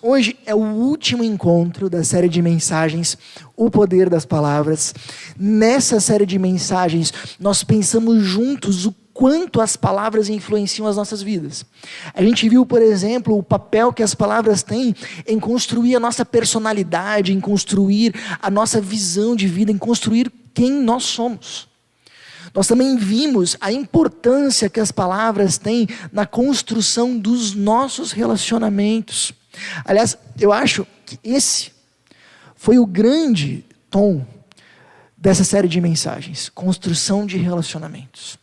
hoje é o último encontro da série de mensagens, O Poder das Palavras. Nessa série de mensagens, nós pensamos juntos o quanto as palavras influenciam as nossas vidas. A gente viu, por exemplo, o papel que as palavras têm em construir a nossa personalidade, em construir a nossa visão de vida, em construir quem nós somos. Nós também vimos a importância que as palavras têm na construção dos nossos relacionamentos. Aliás, eu acho que esse foi o grande tom dessa série de mensagens, construção de relacionamentos.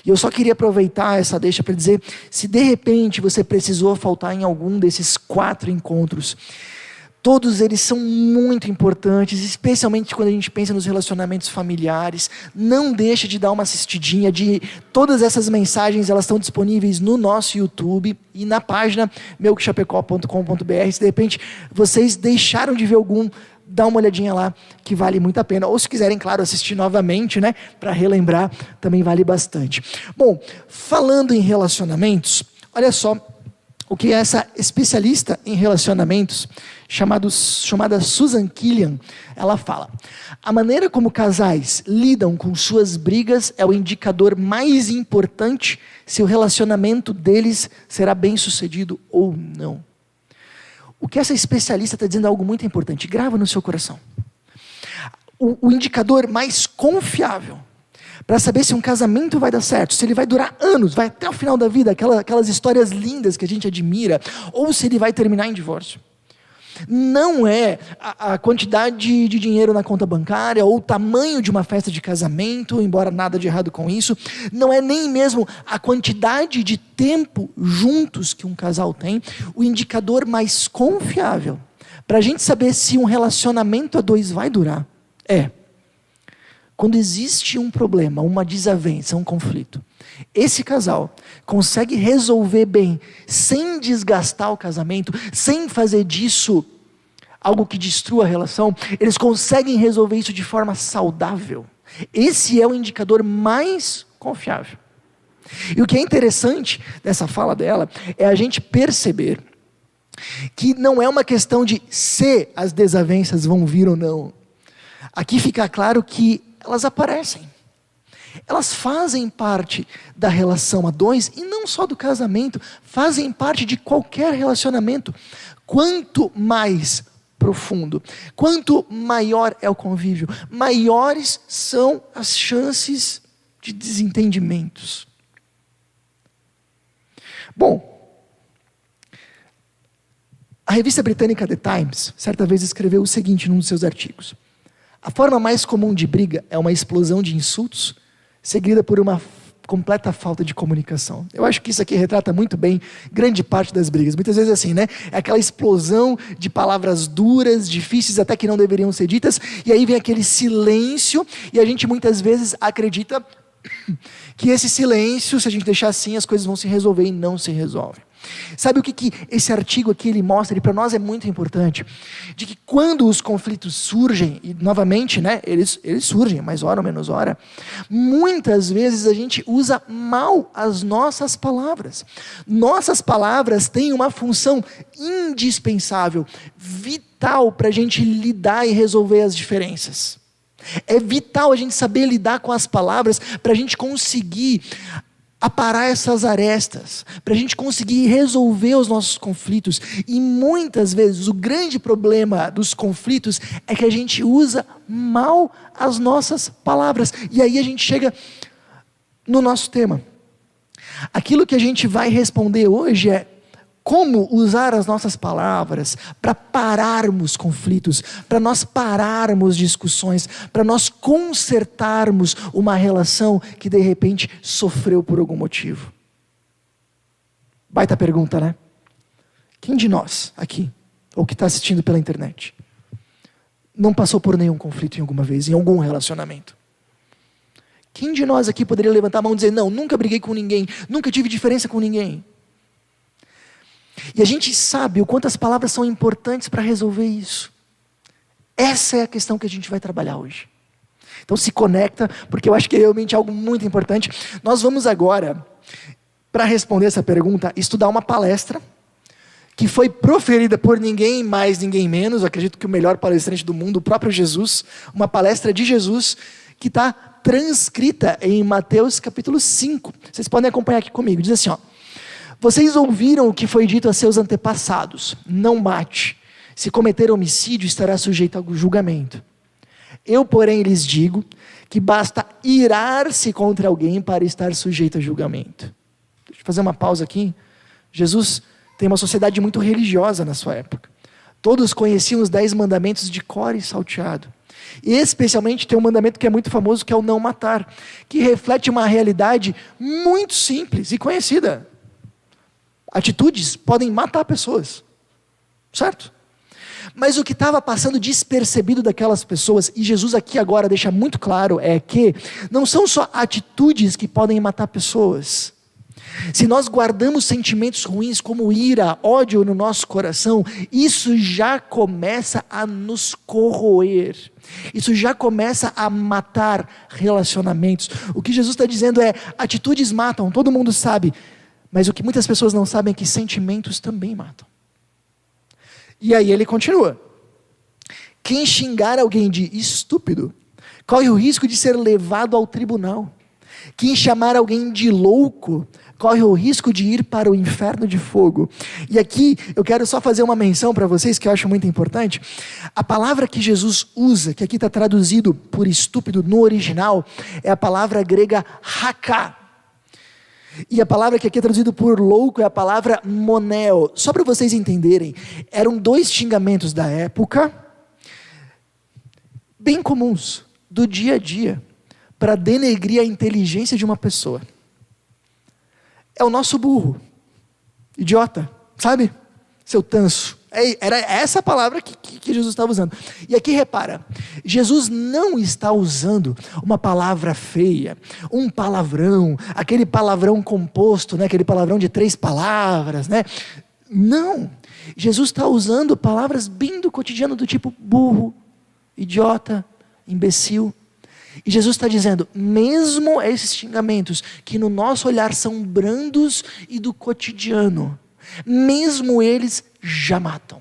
E eu só queria aproveitar essa deixa para dizer, se de repente você precisou faltar em algum desses 4 encontros, todos eles são muito importantes, especialmente quando a gente pensa nos relacionamentos familiares. Não deixa de dar uma assistidinha. Todas essas mensagens, elas estão disponíveis no nosso YouTube e na página meuquechapecó.com.br. Se de repente vocês deixaram de ver algum, dá uma olhadinha lá, que vale muito a pena. Ou se quiserem, claro, assistir novamente, né, para relembrar, também vale bastante. Bom, falando em relacionamentos, olha só o que essa especialista em relacionamentos, chamada Susan Killian, ela fala: a maneira como casais lidam com suas brigas é o indicador mais importante se o relacionamento deles será bem sucedido ou não. O que essa especialista está dizendo é algo muito importante, grava no seu coração. O indicador mais confiável para saber se um casamento vai dar certo, se ele vai durar anos, vai até o final da vida, aquelas histórias lindas que a gente admira, ou se ele vai terminar em divórcio, não é a quantidade de dinheiro na conta bancária, ou o tamanho de uma festa de casamento, embora nada de errado com isso, não é nem mesmo a quantidade de tempo juntos que um casal tem. O indicador mais confiável para a gente saber se um relacionamento a 2 vai durar é quando existe um problema, uma desavença, um conflito. Esse casal consegue resolver bem, sem desgastar o casamento, sem fazer disso algo que destrua a relação. Eles conseguem resolver isso de forma saudável. Esse é o indicador mais confiável. E o que é interessante dessa fala dela é a gente perceber que não é uma questão de se as desavenças vão vir ou não. Aqui fica claro que elas aparecem. Elas fazem parte da relação a 2 e não só do casamento, fazem parte de qualquer relacionamento. Quanto mais profundo, quanto maior é o convívio, maiores são as chances de desentendimentos. Bom, a revista britânica The Times, certa vez escreveu o seguinte num dos seus artigos: a forma mais comum de briga é uma explosão de insultos, seguida por uma completa falta de comunicação. Eu acho que isso aqui retrata muito bem grande parte das brigas. Muitas vezes é assim, né? É aquela explosão de palavras duras, difíceis, até que não deveriam ser ditas, e aí vem aquele silêncio, e a gente muitas vezes acredita que esse silêncio, se a gente deixar assim, as coisas vão se resolver, e não se resolvem. Sabe o que esse artigo aqui ele mostra? E para nós é muito importante, de que quando os conflitos surgem, e novamente, né, eles surgem, mais hora ou menos hora, muitas vezes a gente usa mal as nossas palavras. Nossas palavras têm uma função indispensável, vital para a gente lidar e resolver as diferenças. É vital a gente saber lidar com as palavras para a gente conseguir aparar essas arestas, para a gente conseguir resolver os nossos conflitos. E muitas vezes o grande problema dos conflitos é que a gente usa mal as nossas palavras. E aí a gente chega no nosso tema. Aquilo que a gente vai responder hoje é como usar as nossas palavras para pararmos conflitos, para nós pararmos discussões, para nós consertarmos uma relação que de repente sofreu por algum motivo. Baita pergunta, né? Quem de nós aqui, ou que está assistindo pela internet, não passou por nenhum conflito em alguma vez, em algum relacionamento? Quem de nós aqui poderia levantar a mão e dizer: não, nunca briguei com ninguém, nunca tive diferença com ninguém? E a gente sabe o quanto as palavras são importantes para resolver isso. Essa é a questão que a gente vai trabalhar hoje. Então se conecta, porque eu acho que é realmente algo muito importante. Nós vamos agora, para responder essa pergunta, estudar uma palestra que foi proferida por ninguém mais, ninguém menos, acredito que o melhor palestrante do mundo, o próprio Jesus, uma palestra de Jesus, que está transcrita em Mateus capítulo 5. Vocês podem acompanhar aqui comigo. Diz assim, ó: vocês ouviram o que foi dito a seus antepassados: não mate. Se cometer homicídio, estará sujeito ao julgamento. Eu, porém, lhes digo que basta irar-se contra alguém para estar sujeito a julgamento. Deixa eu fazer uma pausa aqui. Jesus tem uma sociedade muito religiosa na sua época. Todos conheciam os 10 mandamentos de cor e salteado. E especialmente tem um mandamento que é muito famoso, que é o não matar, que reflete uma realidade muito simples e conhecida. Atitudes podem matar pessoas, certo? Mas o que estava passando despercebido daquelas pessoas, e Jesus aqui agora deixa muito claro, é que não são só atitudes que podem matar pessoas. Se nós guardamos sentimentos ruins como ira, ódio no nosso coração, isso já começa a nos corroer. Isso já começa a matar relacionamentos. O que Jesus está dizendo é: atitudes matam, todo mundo sabe. Mas o que muitas pessoas não sabem é que sentimentos também matam. E aí ele continua: quem xingar alguém de estúpido, corre o risco de ser levado ao tribunal. Quem chamar alguém de louco, corre o risco de ir para o inferno de fogo. E aqui eu quero só fazer uma menção para vocês que eu acho muito importante. A palavra que Jesus usa, que aqui está traduzido por estúpido no original, é a palavra grega raká. E a palavra que aqui é traduzida por louco é a palavra moneo. Só para vocês entenderem, eram 2 xingamentos da época, bem comuns, do dia a dia, para denegrir a inteligência de uma pessoa. É o nosso burro, idiota, sabe? Seu tanso. Era essa a palavra que Jesus estava usando. E aqui repara, Jesus não está usando uma palavra feia, um palavrão, aquele palavrão composto, né? Aquele palavrão de 3 palavras, né? Não, Jesus está usando palavras bem do cotidiano, do tipo burro, idiota, imbecil. E Jesus está dizendo, mesmo esses xingamentos, que no nosso olhar são brandos e do cotidiano, mesmo eles já matam.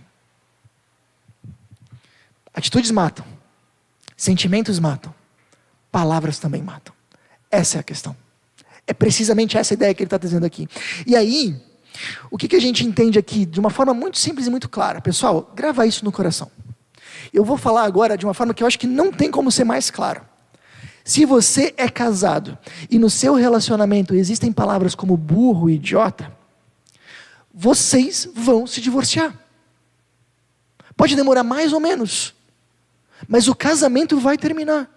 Atitudes matam, sentimentos matam, palavras também matam. Essa é a questão. É precisamente essa ideia que ele está dizendo aqui. E aí, o que a gente entende aqui de uma forma muito simples e muito clara? Pessoal, grava isso no coração. Eu vou falar agora de uma forma que eu acho que não tem como ser mais claro. Se você é casado e no seu relacionamento existem palavras como burro e idiota, vocês vão se divorciar. Pode demorar mais ou menos, mas o casamento vai terminar.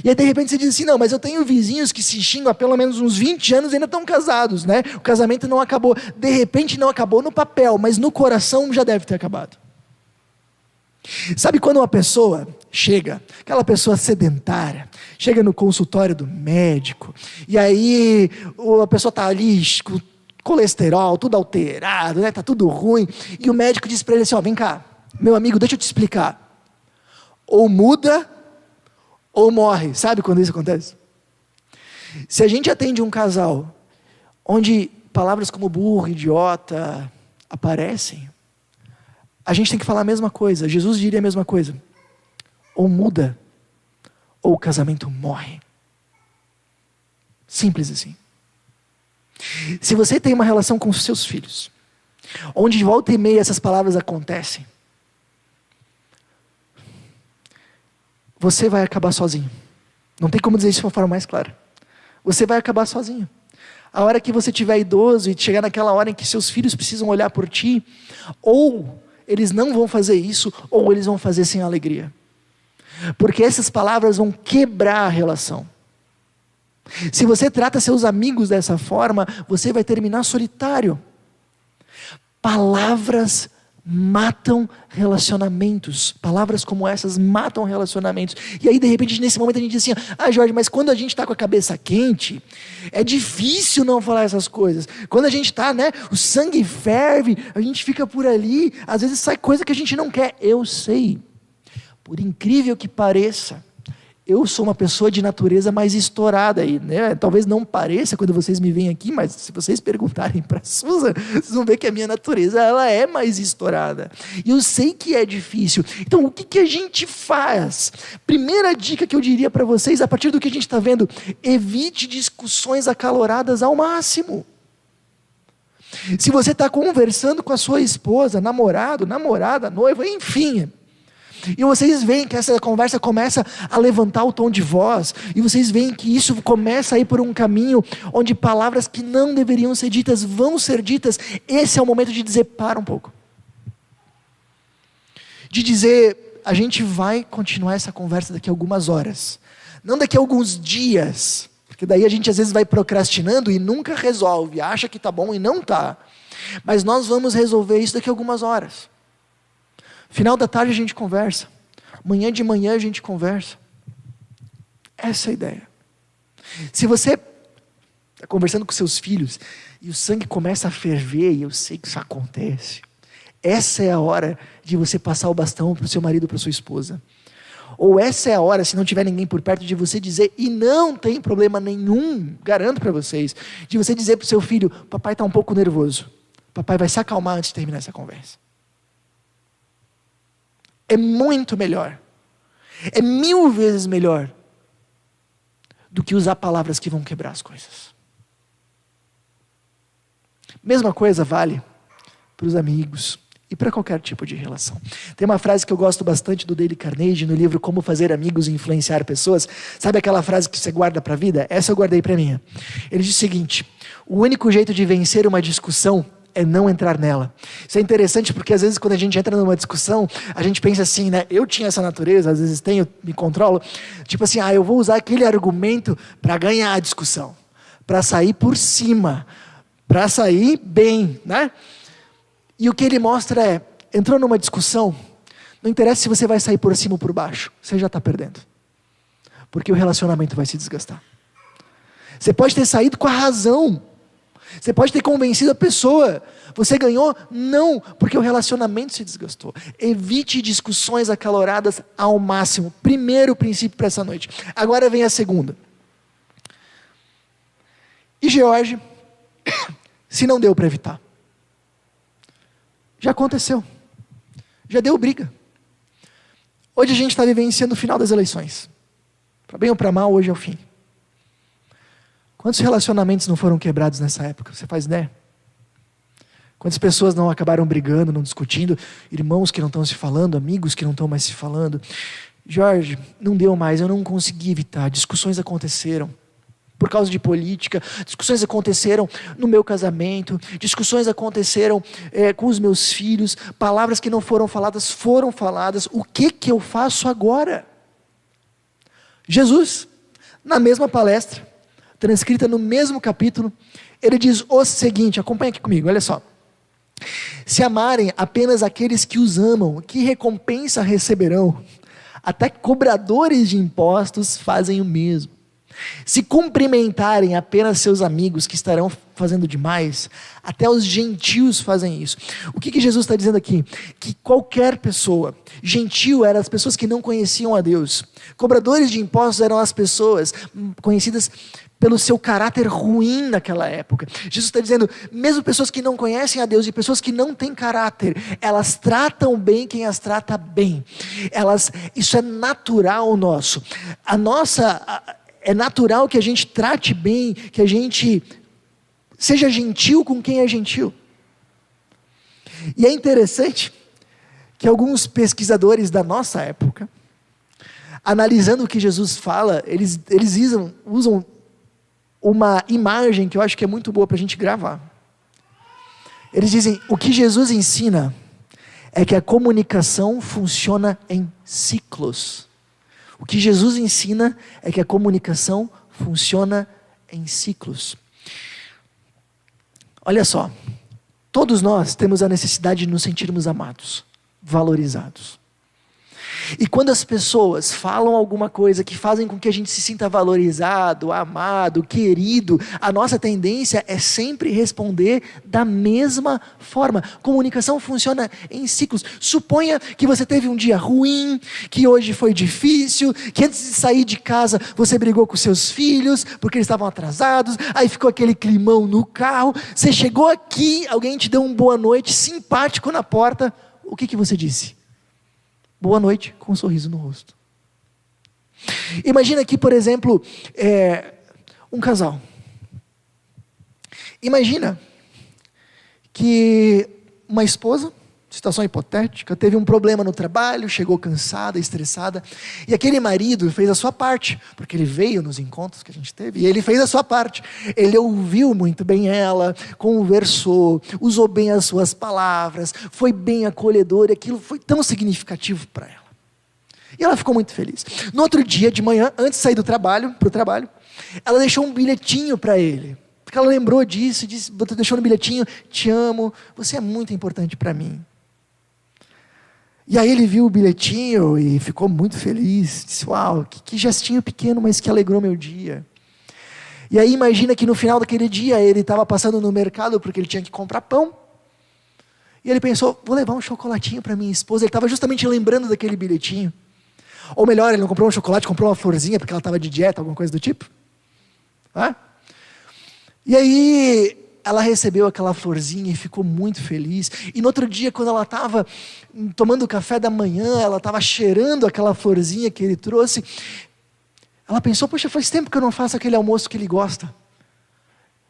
E aí de repente você diz assim, não, mas eu tenho vizinhos que se xingam há pelo menos uns 20 anos e ainda estão casados, né? O casamento não acabou. De repente não acabou no papel, mas no coração já deve ter acabado. Sabe quando uma pessoa chega, aquela pessoa sedentária, chega no consultório do médico, e aí a pessoa está ali com colesterol, tudo alterado, né? Tá tudo ruim, e o médico diz para ele assim, ó, vem cá, meu amigo, deixa eu te explicar, ou muda, ou morre. Sabe quando isso acontece? Se a gente atende um casal, onde palavras como burro, idiota, aparecem, a gente tem que falar a mesma coisa. Jesus diria a mesma coisa. Ou muda, ou o casamento morre. Simples assim. Se você tem uma relação com os seus filhos, onde de volta e meia essas palavras acontecem, você vai acabar sozinho. Não tem como dizer isso de uma forma mais clara. Você vai acabar sozinho. A hora que você tiver idoso e chegar naquela hora em que seus filhos precisam olhar por ti, ou eles não vão fazer isso, ou eles vão fazer sem alegria. Porque essas palavras vão quebrar a relação. Se você trata seus amigos dessa forma, você vai terminar solitário. Palavras matam relacionamentos. Palavras como essas matam relacionamentos. E aí de repente nesse momento a gente diz assim, Jorge, mas quando a gente está com a cabeça quente, é difícil não falar essas coisas. Quando a gente está, né, o sangue ferve, a gente fica por ali, às vezes sai coisa que a gente não quer. Eu sei, por incrível que pareça, eu sou uma pessoa de natureza mais estourada aí, né? Talvez não pareça quando vocês me veem aqui, mas se vocês perguntarem para a Susan, vocês vão ver que a minha natureza, ela é mais estourada. E eu sei que é difícil. Então, o que a gente faz? Primeira dica que eu diria para vocês, a partir do que a gente está vendo, evite discussões acaloradas ao máximo. Se você está conversando com a sua esposa, namorado, namorada, noiva, enfim, e vocês veem que essa conversa começa a levantar o tom de voz, e vocês veem que isso começa a ir por um caminho onde palavras que não deveriam ser ditas vão ser ditas, esse é o momento de dizer, para um pouco. De dizer, a gente vai continuar essa conversa daqui a algumas horas, não daqui a alguns dias, porque daí a gente às vezes vai procrastinando e nunca resolve, acha que está bom e não está, mas nós vamos resolver isso daqui a algumas horas. Final da tarde a gente conversa. Amanhã de manhã a gente conversa. Essa é a ideia. Se você está conversando com seus filhos e o sangue começa a ferver, e eu sei que isso acontece, essa é a hora de você passar o bastão para o seu marido ou para sua esposa. Ou essa é a hora, se não tiver ninguém por perto, de você dizer, e não tem problema nenhum, garanto para vocês, de você dizer para o seu filho, papai está um pouco nervoso. Papai vai se acalmar antes de terminar essa conversa. É muito melhor, é 1000 vezes melhor do que usar palavras que vão quebrar as coisas. Mesma coisa vale para os amigos e para qualquer tipo de relação. Tem uma frase que eu gosto bastante do Dale Carnegie no livro Como Fazer Amigos e Influenciar Pessoas. Sabe aquela frase que você guarda para a vida? Essa eu guardei para mim. Ele diz o seguinte: o único jeito de vencer uma discussão é não entrar nela. Isso é interessante porque às vezes quando a gente entra numa discussão, a gente pensa assim, né? Eu tinha essa natureza, às vezes tenho, me controlo. Tipo assim, eu vou usar aquele argumento para ganhar a discussão, para sair por cima, para sair bem, né? E o que ele mostra é, entrou numa discussão, não interessa se você vai sair por cima ou por baixo, você já está perdendo. Porque o relacionamento vai se desgastar. Você pode ter saído com a razão, você pode ter convencido a pessoa, você ganhou? Não, porque o relacionamento se desgastou. Evite discussões acaloradas ao máximo. Primeiro princípio para essa noite. Agora vem a segunda. E George, se não deu para evitar, já aconteceu, já deu briga. Hoje a gente está vivenciando o final das eleições. Para bem ou para mal, hoje é o fim. Quantos relacionamentos não foram quebrados nessa época? Você faz ideia? Quantas pessoas não acabaram brigando, não discutindo? Irmãos que não estão se falando, amigos que não estão mais se falando. Jorge, não deu mais, eu não consegui evitar. Discussões aconteceram por causa de política. Discussões aconteceram no meu casamento. Discussões aconteceram com os meus filhos. Palavras que não foram faladas foram faladas. O que eu faço agora? Jesus, na mesma palestra, transcrita no mesmo capítulo, ele diz o seguinte, acompanha aqui comigo, olha só. Se amarem apenas aqueles que os amam, que recompensa receberão? Até cobradores de impostos fazem o mesmo. Se cumprimentarem apenas seus amigos que estarão fazendo demais, até os gentios fazem isso. O que Jesus está dizendo aqui? Que qualquer pessoa, gentio eram as pessoas que não conheciam a Deus, cobradores de impostos eram as pessoas conhecidas pelo seu caráter ruim naquela época. Jesus está dizendo, mesmo pessoas que não conhecem a Deus e pessoas que não têm caráter, elas tratam bem quem as trata bem. Isso é natural nosso. É natural que a gente trate bem, que a gente seja gentil com quem é gentil. E é interessante que alguns pesquisadores da nossa época, analisando o que Jesus fala, eles usam uma imagem que eu acho que é muito boa para a gente gravar. Eles dizem, o que Jesus ensina é que a comunicação funciona em ciclos. O que Jesus ensina é que a comunicação funciona em ciclos. Olha só, todos nós temos a necessidade de nos sentirmos amados, valorizados. E quando as pessoas falam alguma coisa que fazem com que a gente se sinta valorizado, amado, querido, a nossa tendência é sempre responder da mesma forma. Comunicação funciona em ciclos. Suponha que você teve um dia ruim, que hoje foi difícil, que antes de sair de casa você brigou com seus filhos porque eles estavam atrasados, aí ficou aquele climão no carro, você chegou aqui, alguém te deu um boa noite simpático na porta, o que você disse? Boa noite, com um sorriso no rosto. Imagina aqui, por exemplo, um casal. Imagina que uma esposa, situação hipotética, teve um problema no trabalho, chegou cansada, estressada, e aquele marido fez a sua parte, porque ele veio nos encontros que a gente teve, e ele fez a sua parte. Ele ouviu muito bem ela, conversou, usou bem as suas palavras, foi bem acolhedor, e aquilo foi tão significativo para ela. E ela ficou muito feliz. No outro dia, de manhã, antes de sair para o trabalho, ela deixou um bilhetinho para ele, porque ela lembrou disso, deixou no bilhetinho: te amo, você é muito importante para mim. E aí ele viu o bilhetinho e ficou muito feliz, disse: uau, que gestinho pequeno, mas que alegrou meu dia. E aí imagina que no final daquele dia ele estava passando no mercado porque ele tinha que comprar pão, e ele pensou: vou levar um chocolatinho para minha esposa. Ele estava justamente lembrando daquele bilhetinho. Ou melhor, ele não comprou um chocolate, comprou uma florzinha porque ela estava de dieta, alguma coisa do tipo. E aí ela recebeu aquela florzinha e ficou muito feliz. E no outro dia, quando ela estava tomando café da manhã, ela estava cheirando aquela florzinha que ele trouxe, ela pensou: poxa, faz tempo que eu não faço aquele almoço que ele gosta.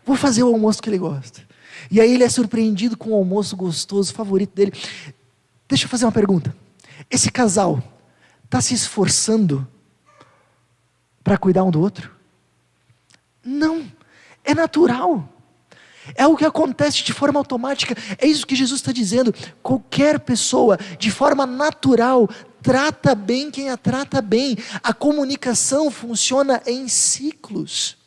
Vou fazer o almoço que ele gosta. E aí ele é surpreendido com o almoço gostoso, favorito dele. Deixa eu fazer uma pergunta. Esse casal está se esforçando para cuidar um do outro? Não, é natural. É algo que acontece de forma automática. É isso que Jesus está dizendo. Qualquer pessoa, de forma natural, trata bem quem a trata bem. A comunicação funciona em ciclos.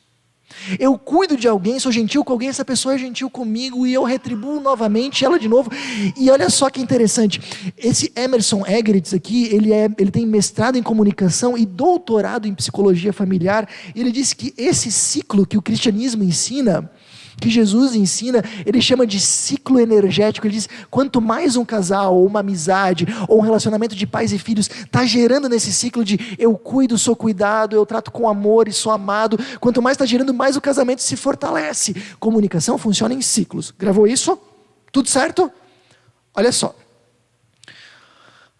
Eu cuido de alguém, sou gentil com alguém, essa pessoa é gentil comigo e eu retribuo novamente ela de novo. E olha só que interessante, esse Emerson Eggerichs aqui, ele tem mestrado em comunicação e doutorado em psicologia familiar. Ele disse que esse ciclo que o cristianismo ensina, que Jesus ensina, ele chama de ciclo energético. Ele diz: quanto mais um casal, ou uma amizade, ou um relacionamento de pais e filhos está gerando nesse ciclo de eu cuido, sou cuidado, eu trato com amor e sou amado, quanto mais está gerando, mais o casamento se fortalece. Comunicação funciona em ciclos. Gravou isso? Tudo certo? Olha só,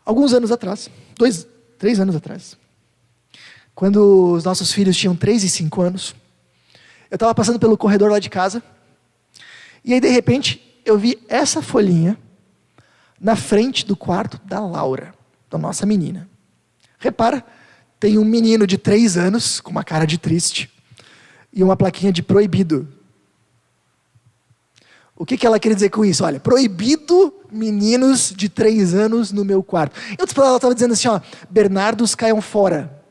alguns anos atrás, 3 anos atrás, quando os nossos filhos tinham 3 e 5 anos, eu estava passando pelo corredor lá de casa, e aí de repente eu vi essa folhinha na frente do quarto da Laura, da nossa menina. Repara, tem um menino de 3 anos, com uma cara de triste, e uma plaquinha de proibido. O que ela queria dizer com isso? Olha, proibido meninos de 3 anos no meu quarto. Em outras palavras, ela estava dizendo assim: Bernardos caiam fora.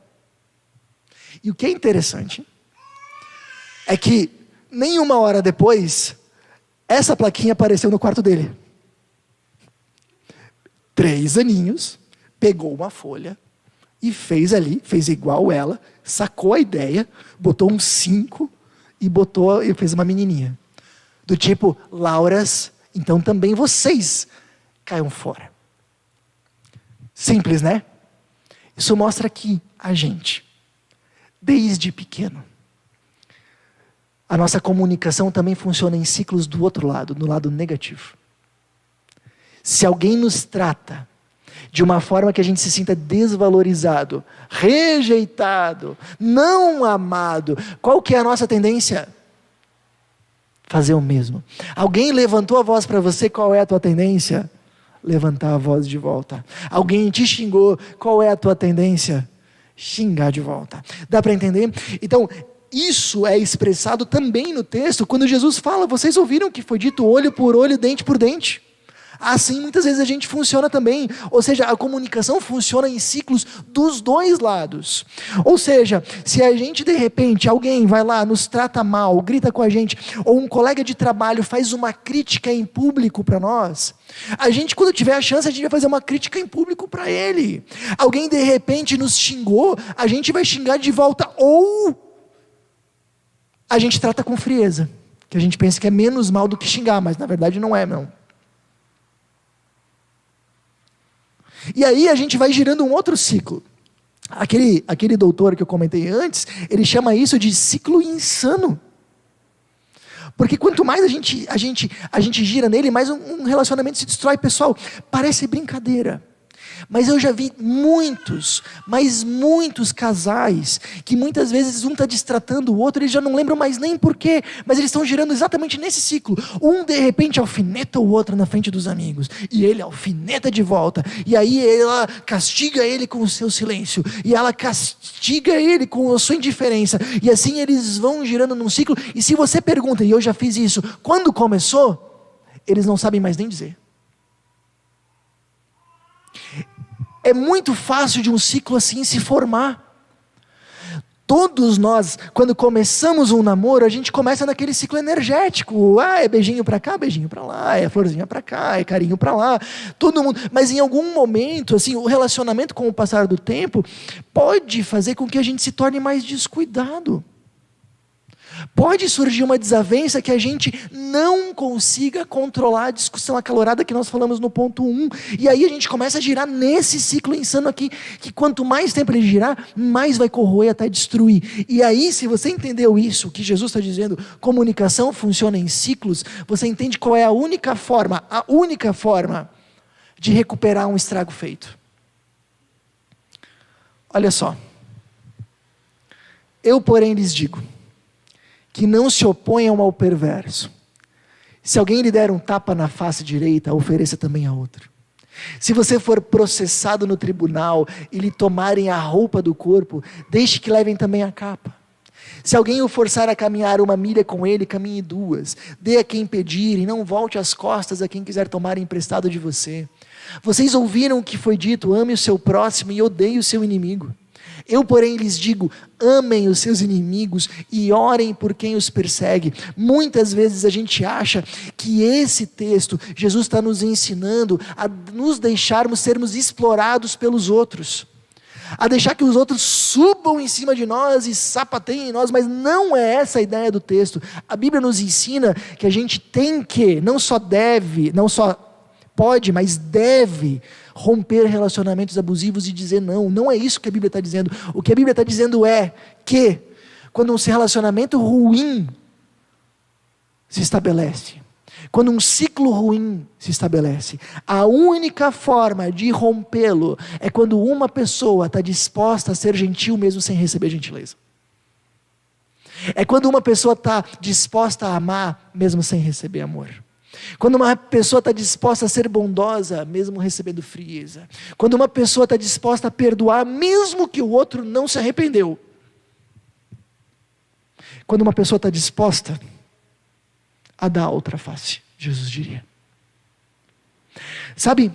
E o que é interessante é que nem uma hora depois, essa plaquinha apareceu no quarto dele. 3 aninhos, pegou uma folha e fez igual ela, sacou a ideia, botou um 5 e fez uma menininha. Do tipo: Lauras, então também vocês caiam fora. Simples, né? Isso mostra que a gente, desde pequeno, a nossa comunicação também funciona em ciclos do outro lado, no lado negativo. Se alguém nos trata de uma forma que a gente se sinta desvalorizado, rejeitado, não amado, qual que é a nossa tendência? Fazer o mesmo. Alguém levantou a voz para você, qual é a tua tendência? Levantar a voz de volta. Alguém te xingou, qual é a tua tendência? Xingar de volta. Dá para entender? Então, isso é expressado também no texto, quando Jesus fala: vocês ouviram que foi dito olho por olho, dente por dente. Assim, muitas vezes a gente funciona também. Ou seja, a comunicação funciona em ciclos dos dois lados. Ou seja, se a gente de repente, alguém vai lá, nos trata mal, grita com a gente, ou um colega de trabalho faz uma crítica em público para nós, a gente, quando tiver a chance, a gente vai fazer uma crítica em público para ele. Alguém de repente nos xingou, a gente vai xingar de volta. Ou a gente trata com frieza, que a gente pensa que é menos mal do que xingar, mas na verdade não é, não. E aí a gente vai girando um outro ciclo. Aquele doutor que eu comentei antes, ele chama isso de ciclo insano. Porque quanto mais a gente gira nele, mais um relacionamento se destrói. Pessoal, parece brincadeira. Mas eu já vi muitos casais, que muitas vezes um está destratando o outro, eles já não lembram mais nem porquê, mas eles estão girando exatamente nesse ciclo. Um de repente alfineta o outro na frente dos amigos, e ele alfineta de volta, e aí ela castiga ele com o seu silêncio, e ela castiga ele com a sua indiferença, e assim eles vão girando num ciclo. E se você pergunta, e eu já fiz isso, quando começou? Eles não sabem mais nem dizer. É muito fácil de um ciclo assim se formar. Todos nós, quando começamos um namoro, a gente começa naquele ciclo energético. É beijinho para cá, beijinho para lá, é florzinha para cá, é carinho para lá, todo mundo. Mas em algum momento, assim, o relacionamento com o passar do tempo pode fazer com que a gente se torne mais descuidado. Pode surgir uma desavença que a gente não consiga controlar a discussão acalorada que nós falamos no ponto 1. E aí a gente começa a girar nesse ciclo insano aqui, que quanto mais tempo ele girar, mais vai corroer até destruir. E aí, se você entendeu isso, que Jesus está dizendo, comunicação funciona em ciclos, você entende qual é a única forma de recuperar um estrago feito. Olha só. Eu, porém, lhes digo, que não se oponham ao perverso. Se alguém lhe der um tapa na face direita, ofereça também a outra. Se você for processado no tribunal e lhe tomarem a roupa do corpo, deixe que levem também a capa. Se alguém o forçar a caminhar 1 milha com ele, caminhe 2. Dê a quem pedir e não volte as costas a quem quiser tomar emprestado de você. Vocês ouviram o que foi dito, ame o seu próximo e odeie o seu inimigo. Eu, porém, lhes digo, amem os seus inimigos e orem por quem os persegue. Muitas vezes a gente acha que esse texto, Jesus está nos ensinando a nos deixarmos sermos explorados pelos outros. A deixar que os outros subam em cima de nós e sapateiem em nós, mas não é essa a ideia do texto. A Bíblia nos ensina que a gente tem que, não só pode, mas deve romper relacionamentos abusivos e dizer não. Não é isso que a Bíblia está dizendo. O que a Bíblia está dizendo é que quando um relacionamento ruim se estabelece, quando um ciclo ruim se estabelece, a única forma de rompê-lo é quando uma pessoa está disposta a ser gentil mesmo sem receber gentileza. É quando uma pessoa está disposta a amar mesmo sem receber amor. Quando uma pessoa está disposta a ser bondosa, mesmo recebendo frieza. Quando uma pessoa está disposta a perdoar, mesmo que o outro não se arrependeu. Quando uma pessoa está disposta a dar a outra face, Jesus diria. Sabe,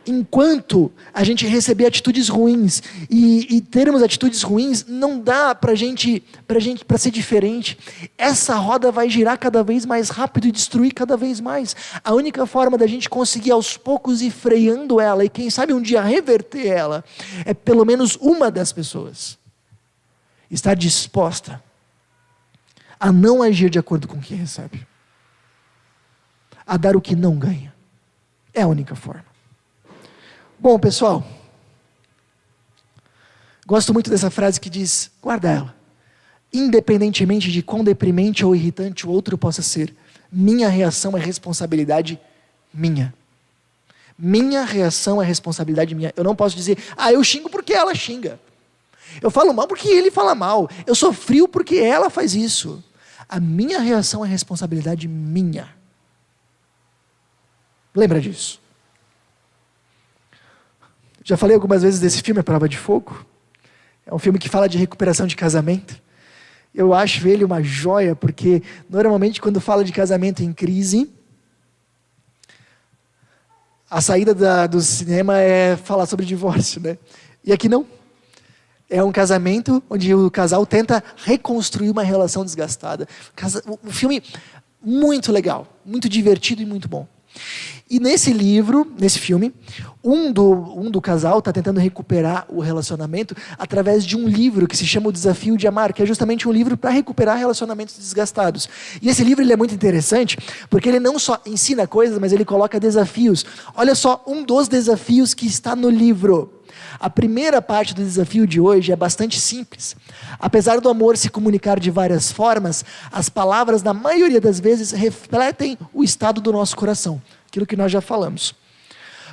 enquanto a gente receber atitudes ruins e termos atitudes ruins, não dá para ser diferente. Essa roda vai girar cada vez mais rápido e destruir cada vez mais. A única forma da gente conseguir aos poucos ir freando ela, e quem sabe um dia reverter ela, é pelo menos uma das pessoas estar disposta a não agir de acordo com o que recebe, a dar o que não ganha. É a única forma. Bom, pessoal, gosto muito dessa frase que diz, guarda ela, independentemente de quão deprimente ou irritante o outro possa ser, minha reação é responsabilidade minha. Minha reação é responsabilidade minha. Eu não posso dizer, eu xingo porque ela xinga. Eu falo mal porque ele fala mal. Eu sou frio porque ela faz isso. A minha reação é responsabilidade minha. Lembra disso? Já falei algumas vezes desse filme, A Prova de Fogo. É um filme que fala de recuperação de casamento. Eu acho ele uma joia, porque normalmente quando fala de casamento em crise, A saída do cinema é falar sobre divórcio, né? E aqui não. É um casamento onde o casal tenta reconstruir uma relação desgastada. Um filme muito legal, muito divertido e muito bom. E nesse filme, um do casal está tentando recuperar o relacionamento através de um livro que se chama O Desafio de Amar, que é justamente um livro para recuperar relacionamentos desgastados. E esse livro ele é muito interessante, porque ele não só ensina coisas, mas ele coloca desafios. Olha só, um dos desafios que está no livro. A primeira parte do desafio de hoje é bastante simples. Apesar do amor se comunicar de várias formas, as palavras, na maioria das vezes, refletem o estado do nosso coração. Aquilo que nós já falamos.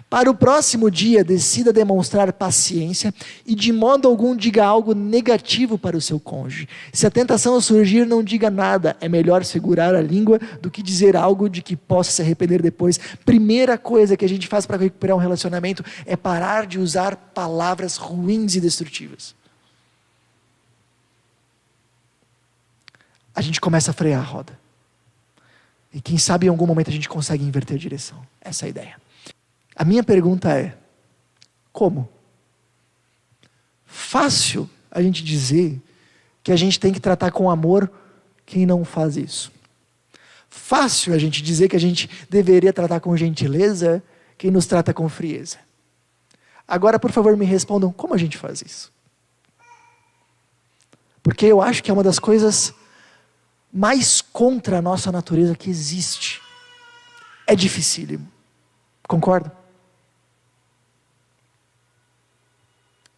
Para o próximo dia, decida demonstrar paciência e de modo algum diga algo negativo para o seu cônjuge. Se a tentação surgir, não diga nada. É melhor segurar a língua do que dizer algo de que possa se arrepender depois. Primeira coisa que a gente faz para recuperar um relacionamento é parar de usar palavras ruins e destrutivas. A gente começa a frear a roda. E quem sabe em algum momento a gente consegue inverter a direção. Essa é a ideia. A minha pergunta é, como? Fácil a gente dizer que a gente tem que tratar com amor quem não faz isso. Fácil a gente dizer que a gente deveria tratar com gentileza quem nos trata com frieza. Agora, por favor, me respondam, como a gente faz isso? Porque eu acho que é uma das coisas mais contra a nossa natureza que existe. É dificílimo. Concorda?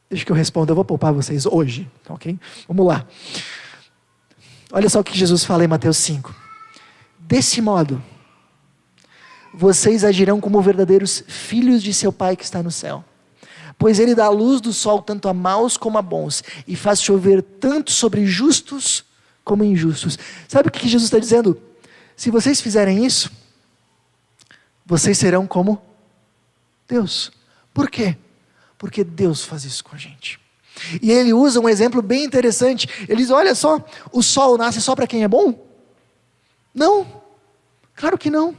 Deixa que eu responda, eu vou poupar vocês hoje, ok? Vamos lá. Olha só o que Jesus fala em Mateus 5. Desse modo, vocês agirão como verdadeiros filhos de seu Pai que está no céu. Pois Ele dá a luz do sol tanto a maus como a bons, e faz chover tanto sobre justos como injustos. Sabe o que Jesus está dizendo? Se vocês fizerem isso, vocês serão como Deus. Por quê? Porque Deus faz isso com a gente. E ele usa um exemplo bem interessante. Ele diz, olha só, o sol nasce só para quem é bom? Não, claro que não.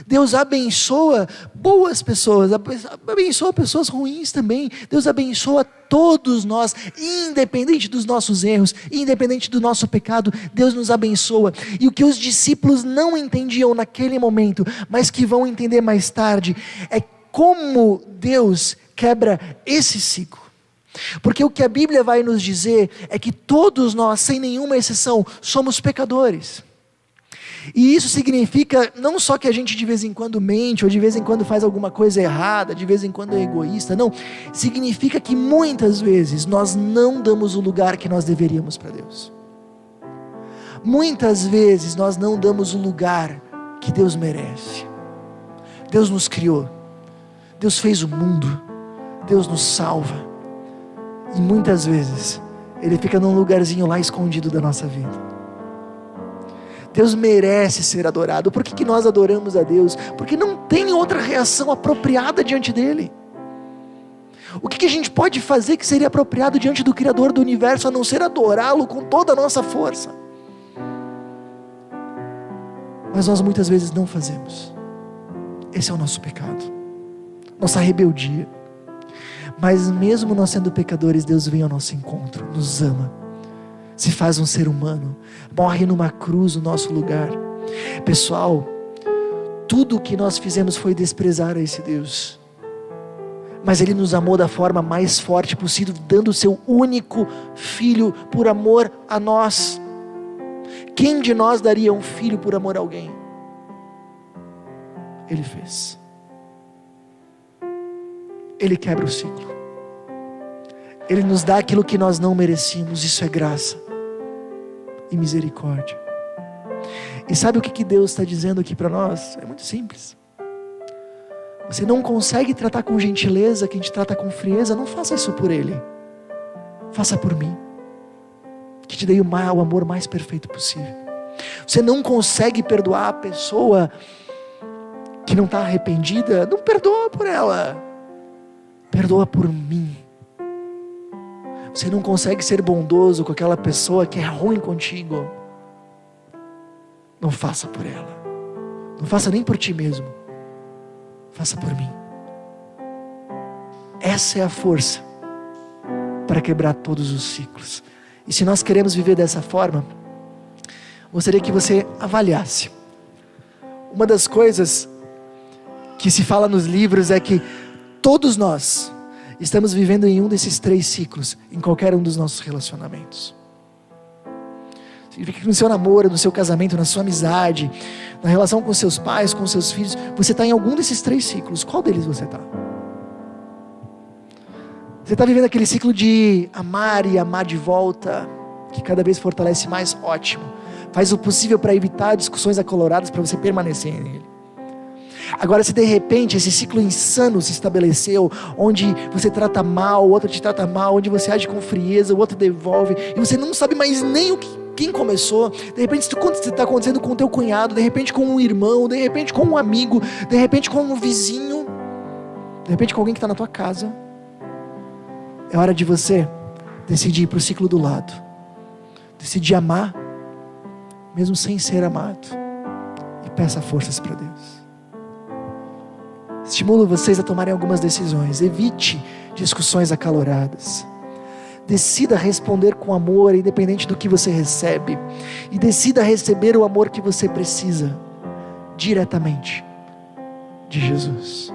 Deus abençoa boas pessoas, abençoa pessoas ruins também. Deus abençoa todos nós, independente dos nossos erros, independente do nosso pecado, Deus nos abençoa. E o que os discípulos não entendiam naquele momento, mas que vão entender mais tarde, é como Deus quebra esse ciclo. Porque o que a Bíblia vai nos dizer é que todos nós, sem nenhuma exceção, somos pecadores. E isso significa não só que a gente de vez em quando mente, ou de vez em quando faz alguma coisa errada, de vez em quando é egoísta, não. Significa que muitas vezes nós não damos o lugar que nós deveríamos para Deus. Muitas vezes nós não damos o lugar que Deus merece. Deus nos criou, Deus fez o mundo, Deus nos salva. E muitas vezes Ele fica num lugarzinho lá escondido da nossa vida. Deus merece ser adorado. Por que nós adoramos a Deus? Porque não tem outra reação apropriada diante dEle. O que a gente pode fazer que seria apropriado diante do Criador do Universo, a não ser adorá-lo com toda a nossa força? Mas nós muitas vezes não fazemos. Esse é o nosso pecado, nossa rebeldia. Mas mesmo nós sendo pecadores, Deus vem ao nosso encontro, nos ama, se faz um ser humano, morre numa cruz no nosso lugar. Pessoal, tudo o que nós fizemos foi desprezar a esse Deus, mas Ele nos amou da forma mais forte possível, dando o seu único filho por amor a nós. Quem de nós daria um filho por amor a alguém? Ele fez. Ele quebra o ciclo. Ele nos dá aquilo que nós não merecíamos. Isso é graça e misericórdia. E sabe o que Deus está dizendo aqui para nós? É muito simples. Você não consegue tratar com gentileza quem te trata com frieza, não faça isso por Ele. Faça por mim, que te dei o amor mais perfeito possível. Você não consegue perdoar a pessoa que não está arrependida, não perdoa por ela, perdoa por mim. Você não consegue ser bondoso com aquela pessoa que é ruim contigo, não faça por ela, não faça nem por ti mesmo, faça por mim. Essa é a força para quebrar todos os ciclos. E se nós queremos viver dessa forma, gostaria que você avaliasse. Uma das coisas que se fala nos livros é que todos nós estamos vivendo em um desses 3 ciclos, em qualquer um dos nossos relacionamentos. Significa que no seu namoro, no seu casamento, na sua amizade, na relação com seus pais, com seus filhos, você está em algum desses 3 ciclos. Qual deles você está? Você está vivendo aquele ciclo de amar e amar de volta, que cada vez fortalece mais? Ótimo. Faz o possível para evitar discussões acaloradas, para você permanecer nele. Agora, se de repente esse ciclo insano se estabeleceu, onde você trata mal, o outro te trata mal, onde você age com frieza, o outro devolve, e você não sabe mais nem quem começou, de repente isso está acontecendo com o teu cunhado, de repente com um irmão, de repente com um amigo, de repente com um vizinho, de repente com alguém que está na tua casa. É hora de você decidir ir para o ciclo do lado. Decidir amar, mesmo sem ser amado. E peça forças para Deus. Estimulo vocês a tomarem algumas decisões. Evite discussões acaloradas. Decida responder com amor, independente do que você recebe. E decida receber o amor que você precisa, diretamente de Jesus.